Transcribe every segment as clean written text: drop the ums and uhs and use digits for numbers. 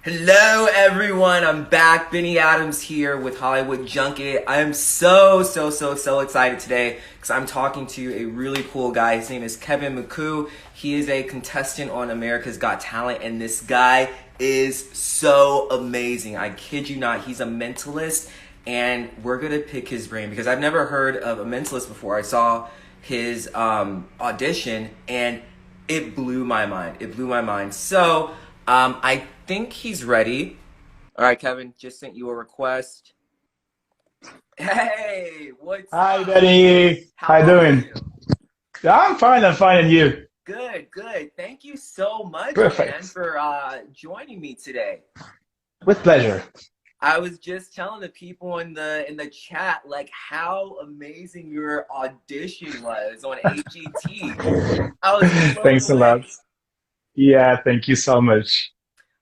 Hello everyone, I'm back. Benny Adams here with Hollywood Junket. I am so excited today because I'm talking to a really cool guy. His name is Kevin McCoo. He is a contestant on America's Got Talent, and this guy is so amazing. I kid you not, he's a mentalist, and we're gonna pick his brain because I've never heard of a mentalist before. I saw his audition, and it blew my mind. It blew my mind. I think he's ready. All right, Kevin, just sent you a request. Hey, what's Hi, up? Benny. How How you are doing? you? Yeah, I'm fine. I'm fine, and you? Good, good. Thank you so much, man, Perfect. for joining me today. With pleasure. I was just telling the people in the chat like how amazing your audition was on AGT. I was blown Thanks a lot. away. Yeah, thank you so much.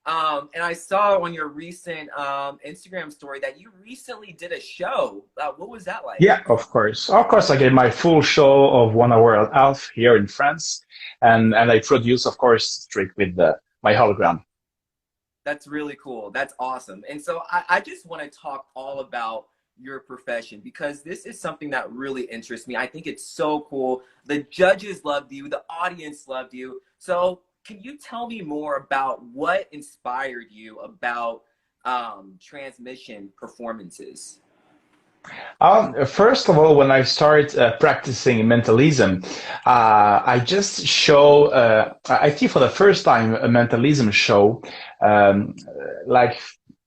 And I saw on your recent Instagram story that you recently did a show. What was that like? Yeah, of course. Of course, I gave my full show of 1 hour and a half here in France, and I produce, of course, straight with my hologram. That's really cool. That's awesome. And so I just want to talk all about your profession because this is something that really interests me. I think it's so cool. The judges loved you, the audience loved you. So can you tell me more about what inspired you about transmission performances? First of all, when I started practicing mentalism, I just show, I think for the first time, a mentalism show, like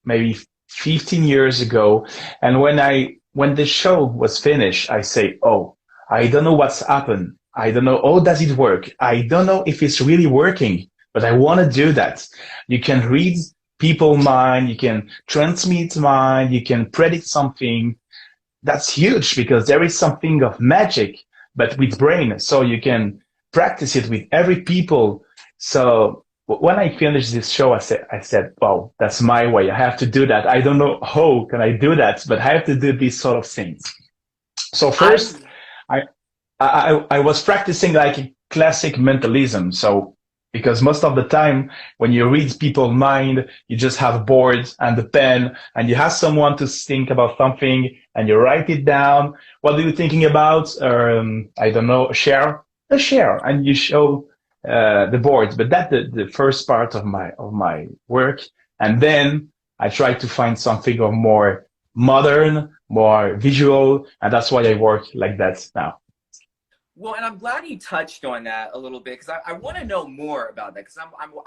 maybe 15 years ago. And when the show was finished, I say, oh, I don't know what's happened. I don't know. How does it work? I don't know if it's really working, but I want to do that. You can read people mind. You can transmit mind. You can predict something. That's huge because there is something of magic, but with brain, so you can practice it with every people. So when I finished this show, I said, wow, that's my way. I have to do that. I don't know how can I do that, but I have to do these sort of things. So I first, I I was practicing like classic mentalism. So because most of the time when you read people's mind, you just have a board and a pen and you have someone to think about something and you write it down. What are you thinking about? I don't know, a share, and you show the board. But that's the first part of my work. And then I try to find something of more modern, more visual, and that's why I work like that now. Well, and I'm glad you touched on that a little bit because I want to know more about that because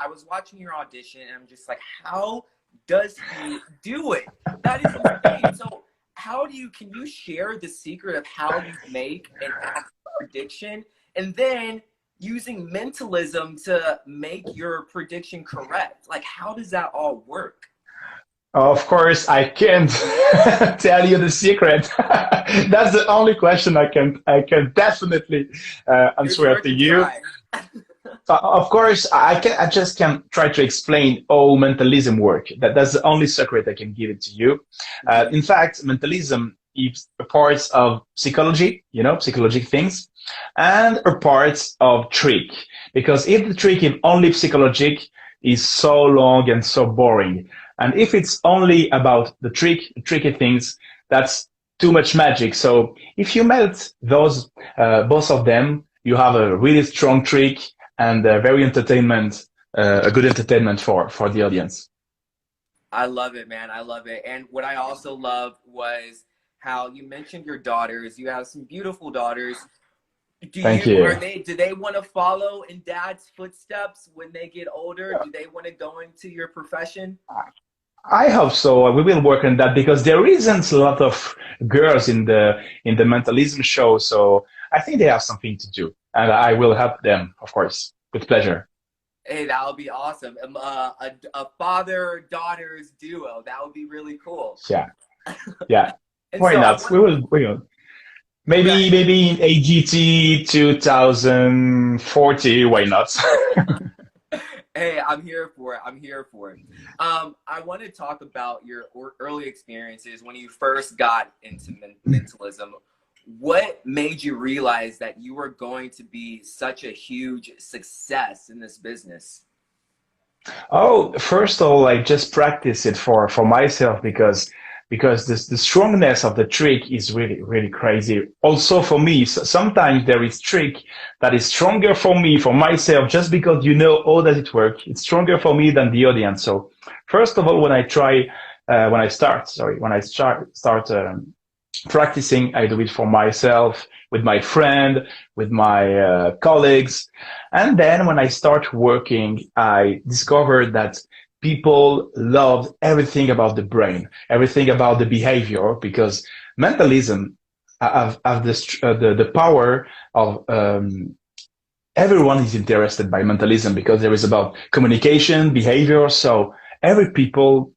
I was watching your audition and I'm just like, how does he do it? That is insane. So, can you share the secret of how you make an accurate prediction and then using mentalism to make your prediction correct? Like, how does that all work? Of course, I can't tell you the secret. That's the only question I can definitely It's answer worth after a you. try. Of course, I just can try to explain how mentalism work. That's the only secret I can give it to you. Mhm. In fact, mentalism is a part of psychology, psychological things, and a part of trick. Because if the trick is only psychologic, is so long and so boring. And if it's only about the tricky things, that's too much magic. So if you melt those, both of them, you have a really strong trick and a good entertainment for the audience. I love it, man. I love it. And what I also loved was how you mentioned your daughters. You have some beautiful daughters. Thank you. Do they want to follow in dad's footsteps when they get older? Do they want to go into your profession? I hope so. We will work on that because there isn't a lot of girls in the mentalism show, so I think they have something to do, and I will help them, of course, with pleasure. Hey, that would be awesome. A father daughters duo. That would be really cool. Yeah, yeah. And Why so I not? want, We will. Maybe right. maybe in AGT 2040. Why not? Hey, I'm here for it. I'm here for it. I want to talk about your early experiences when you first got into mentalism. What made you realize that you were going to be such a huge success in this business? Oh, first of all, I just practice it for myself because the strongness of the trick is really crazy. Also for me, sometimes there is trick that is stronger for me for myself just because you know how does it work. It's stronger for me than the audience. So first of all, when I start practicing, I do it for myself, with my friend, with my colleagues. And then when I start working, I discovered that people love everything about the brain, everything about the behavior, because mentalism have the power of everyone is interested by mentalism because there is about communication, behavior. So every people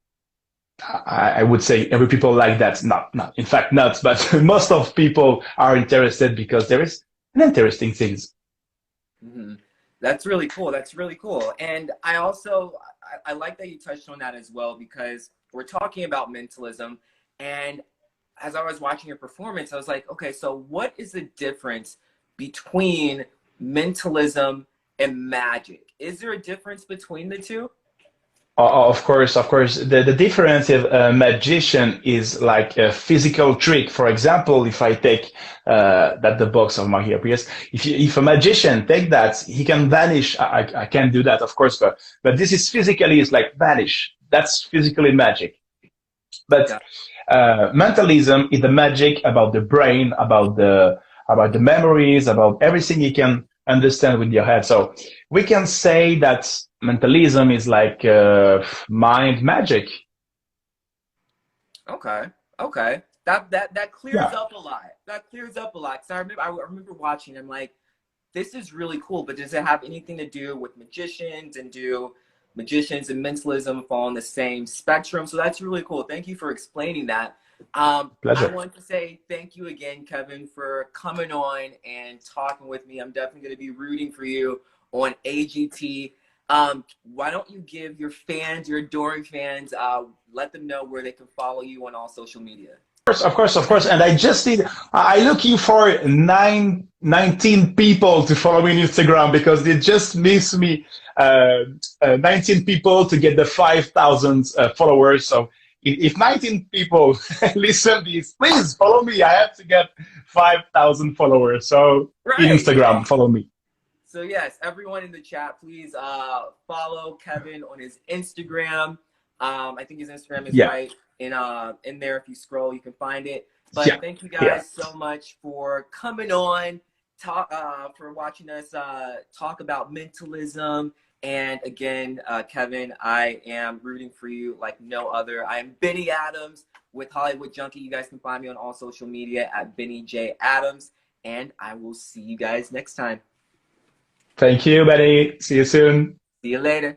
I would say every people like that. Not, in fact, not, but most of people are interested because there is an interesting things. Hmm. That's really cool. That's really cool. And I also I like that you touched on that as well because we're talking about mentalism. And as I was watching your performance, I was like, okay, so what is the difference between mentalism and magic? Is there a difference between the two? Of course. The difference of a magician is like a physical trick. For example, if I take that the box of my here, because if a magician take that, he can vanish. I can't do that, of course, but this is physically is like vanish. That's physically magic. But Yeah. mentalism is the magic about the brain, about the memories, about everything you can understand with your head. So we can say that mentalism is like mind magic. Okay. Okay. That clears Yeah. up a lot. That clears up a lot. 'Cause I remember watching. I'm like, this is really cool. But does it have anything to do with magicians and do magicians and mentalism fall on the same spectrum? So that's really cool. Thank you for explaining that. I Pleasure. want to say thank you again, Kevin, for coming on and talking with me. I'm definitely going to be rooting for you on AGT. Why don't you give your fans, your adoring fans, let them know where they can follow you on all social media? Of course. And I just need, I looking for 19 people to follow me on Instagram because they just miss me 19 people to get the 5,000 followers. So if 19 people listen to this, please follow me. I have to get 5,000 followers. So in Right, Instagram, right. follow me. So yes, everyone in the chat, please follow Kevin on his Instagram. I think his Instagram is Yeah. right in there. If you scroll, you can find it. But Yeah. thank you Yeah. guys so much for coming on, talk for watching us talk about mentalism. And again, Kevin, I am rooting for you like no other. I am Benny Adams with Hollywood Junkie. You guys can find me on all social media at Benny J Adams, and I will see you guys next time. Thank you, buddy. See you soon. See you later.